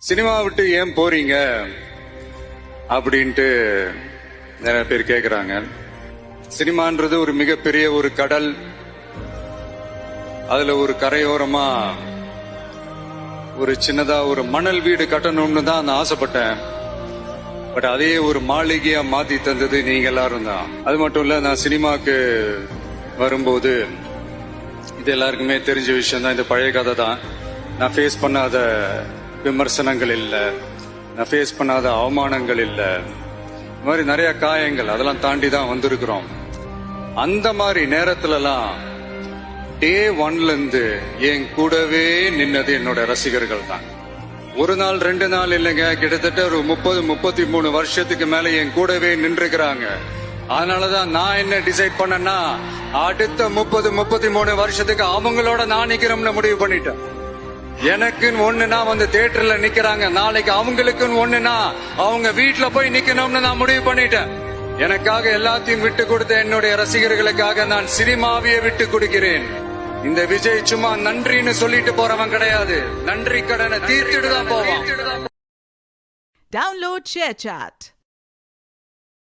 Cinema விட்டு ஏன் போறீங்க அப்படின்ட்டு நிறைய பேர் கேக்குறாங்க. சினிமான்றது ஒரு மிகப்பெரிய ஒரு கடல். அதுல ஒரு கரையோரமா ஒரு சின்னதா ஒரு மணல் வீடு கட்டணும்னு தான் நான் ஆசைப்பட்டேன். பட் அதே ஒரு மாளிகையா மாத்தி தந்தது நீங்க எல்லாரும் தான். அது மட்டும் இல்ல, நான் சினிமாக்கு வரும்போது இது எல்லாருக்குமே தெரிஞ்ச விஷயம் தான். இந்த பழைய கதை தான். நான் ஃபேஸ் பண்ணாத விமர்சனங்கள் இல்ல, நான் ஃபேஸ் பண்ணாத அவமானங்கள் இல்ல, இந்த மாதிரி நிறைய காயங்கள் அதெல்லாம் தாண்டி தான் வந்திருக்கிறோம். அந்த மாதிரி நேரத்துலலாம் டே ஒன்ல இருந்து என் கூடவே நின்னது என்னோட ரசிகர்கள் தான். ஒரு நாள் 2 நாள் இல்லைங்க, கிட்டத்தட்ட ஒரு 30-33 வருஷத்துக்கு மேல என் கூடவே நின்றுக்கிறாங்க. அதனாலதான் நான் என்ன டிசைட் பண்ணேன்னா, அடுத்த 30-33 வருஷத்துக்கு அவங்களோட நான் நிக்கிறோம்னு முடிவு பண்ணிட்டேன். எனக்குன்னு ஒண்ணுனா வந்து தியேட்டர்ல நிக்கிறாங்க, நாளைக்கு அவங்களுக்குன்னு ஒண்ணுனா அவங்க வீட்டுல போய் நிக்கணும்னு நான் முடிவு பண்ணிட்டேன். எனக்காக எல்லாத்தையும் விட்டு கொடுத்த என்னுடைய ரசிகர்களுக்காக நான் சினிமாவையே விட்டு கொடுக்கிறேன். இந்த விஜய் சும்மா நன்றின்னு சொல்லிட்டு போறவன் கிடையாது, நன்றி கடனை தீர்த்துட்டு தான் போவான். Download ShareChat.